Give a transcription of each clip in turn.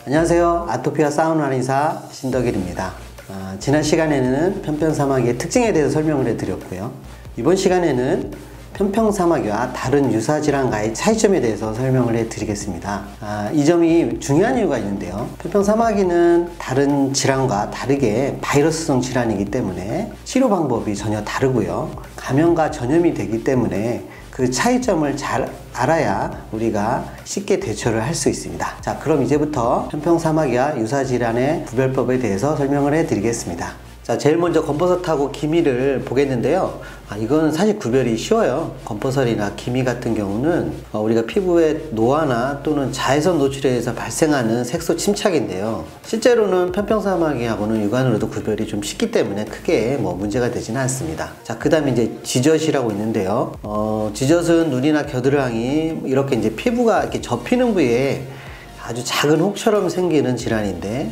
안녕하세요. 아토피와 싸우는 한의사 신덕일입니다. 지난 시간에는 편평사마귀의 특징에 대해서 설명을 해드렸고요. 이번 시간에는 편평사마귀와 다른 유사질환과의 차이점에 대해서 설명을 해드리겠습니다. 이 점이 중요한 이유가 있는데요. 편평사마귀는 다른 질환과 다르게 바이러스성 질환이기 때문에 치료 방법이 전혀 다르고요. 감염과 전염이 되기 때문에 그 차이점을 잘 알아야 우리가 쉽게 대처를 할 수 있습니다. 자, 그럼 이제부터 편평사마귀와 유사질환의 구별법에 대해서 설명을 해드리겠습니다. 자, 제일 먼저 검버섯하고 기미를 보겠는데요. 이건 사실 구별이 쉬워요. 검버섯이나 기미 같은 경우는 우리가 피부의 노화나 또는 자외선 노출에 의해서 발생하는 색소 침착인데요. 실제로는 편평사마귀하고는 육안으로도 구별이 좀 쉽기 때문에 크게 문제가 되지는 않습니다. 자, 그 다음에 이제 지젖이라고 있는데요. 지젖은 눈이나 겨드랑이 이렇게 이제 피부가 이렇게 접히는 부위에 아주 작은 혹처럼 생기는 질환인데,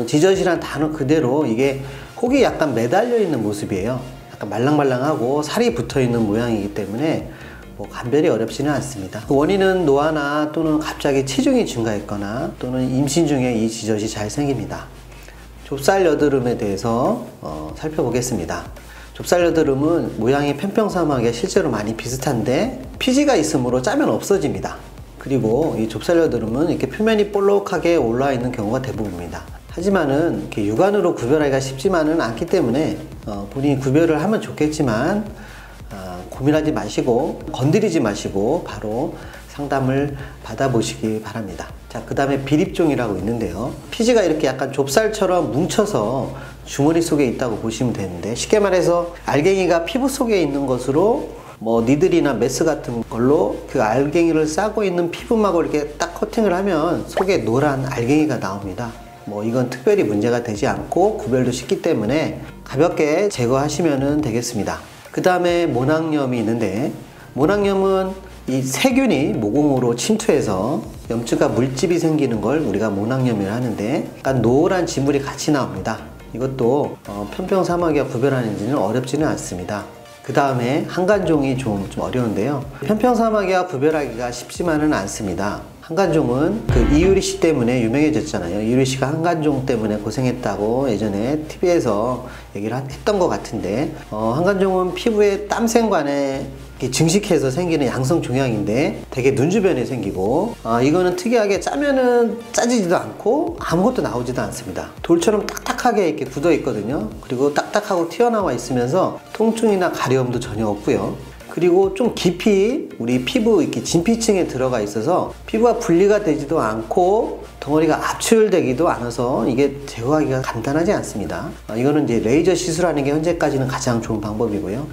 지젖이란 단어 그대로 이게 혹이 약간 매달려 있는 모습이에요. 약간 말랑말랑하고 살이 붙어 있는 모양이기 때문에 감별이 어렵지는 않습니다. 그 원인은 노화나 또는 갑자기 체중이 증가했거나 또는 임신 중에 이 지젖이 잘 생깁니다. 좁쌀 여드름에 대해서 살펴보겠습니다. 좁쌀 여드름은 모양이 편평사마귀와 실제로 많이 비슷한데 피지가 있으므로 짜면 없어집니다. 그리고 이 좁쌀 여드름은 이렇게 표면이 볼록하게 올라와 있는 경우가 대부분입니다. 하지만은 이렇게 육안으로 구별하기가 쉽지만은 않기 때문에 본인이 구별을 하면 좋겠지만 고민하지 마시고 건드리지 마시고 바로 상담을 받아보시기 바랍니다. 자, 그 다음에 비립종이라고 있는데요. 피지가 이렇게 약간 좁쌀처럼 뭉쳐서 주머니 속에 있다고 보시면 되는데, 쉽게 말해서 알갱이가 피부 속에 있는 것으로 니들이나 메스 같은 걸로 그 알갱이를 싸고 있는 피부막을 이렇게 딱 커팅을 하면 속에 노란 알갱이가 나옵니다. 이건 특별히 문제가 되지 않고 구별도 쉽기 때문에 가볍게 제거하시면 되겠습니다. 그 다음에 모낭염이 있는데, 모낭염은 이 세균이 모공으로 침투해서 염증과 물집이 생기는 걸 우리가 모낭염이라 하는데, 약간 노란 진물이 같이 나옵니다. 이것도 편평사마귀와 구별하는지는 어렵지는 않습니다. 그 다음에 한간종이 좀 어려운데요. 편평사마귀와 구별하기가 쉽지만은 않습니다. 한간종은 그 이유리 씨 때문에 유명해졌잖아요. 이유리 씨가 한간종 때문에 고생했다고 예전에 TV에서 얘기를 했던 것 같은데, 한간종은 피부에 땀샘관에 증식해서 생기는 양성 종양인데 되게 눈 주변에 생기고, 이거는 특이하게 짜면은 짜지지도 않고 아무것도 나오지도 않습니다. 돌처럼 딱딱하게 이렇게 굳어 있거든요. 그리고 딱딱하고 튀어나와 있으면서 통증이나 가려움도 전혀 없고요. 그리고 좀 깊이 우리 피부 이렇게 진피층에 들어가 있어서 피부가 분리가 되지도 않고 덩어리가 압출되기도 않아서 이게 제거하기가 간단하지 않습니다. 이거는 이제 레이저 시술하는 게 현재까지는 가장 좋은 방법이고요.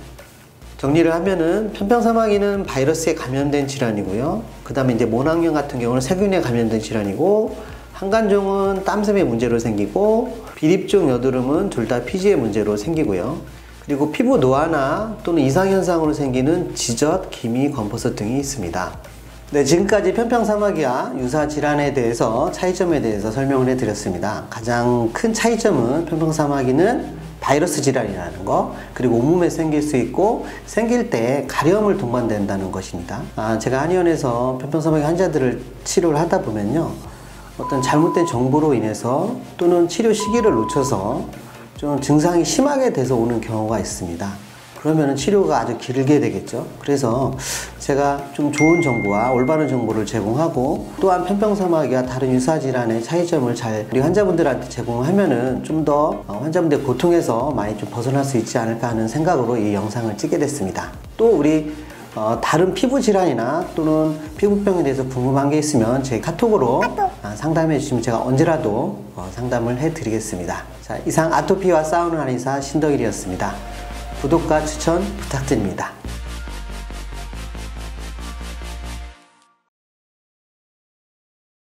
정리를 하면은 편평사마귀는 바이러스에 감염된 질환이고요. 그 다음에 이제 모낭염 같은 경우는 세균에 감염된 질환이고, 한간종은 땀샘의 문제로 생기고, 비립종 여드름은 둘 다 피지의 문제로 생기고요. 그리고 피부 노화나 또는 이상현상으로 생기는 지젖, 기미, 검버섯 등이 있습니다. 네, 지금까지 편평사마귀와 유사질환에 대해서 차이점에 대해서 설명을 해드렸습니다. 가장 큰 차이점은 편평사마귀는 바이러스 질환이라는 거, 그리고 온몸에 생길 수 있고 생길 때 가려움을 동반된다는 것입니다. 제가 한의원에서 편평사마귀 환자들을 치료를 하다 보면요, 어떤 잘못된 정보로 인해서 또는 치료 시기를 놓쳐서 좀 증상이 심하게 돼서 오는 경우가 있습니다. 그러면 치료가 아주 길게 되겠죠. 그래서 제가 좀 좋은 정보와 올바른 정보를 제공하고, 또한 편평사마귀와 다른 유사질환의 차이점을 잘 우리 환자분들한테 제공하면은 좀 더 환자분들 고통에서 많이 좀 벗어날 수 있지 않을까 하는 생각으로 이 영상을 찍게 됐습니다. 또 우리 다른 피부 질환이나 또는 피부병에 대해서 궁금한 게 있으면 제 카톡으로 상담해 주시면 제가 언제라도 상담을 해 드리겠습니다. 자, 이상 아토피와 싸우는 한의사 신덕일이었습니다. 구독과 추천 부탁드립니다.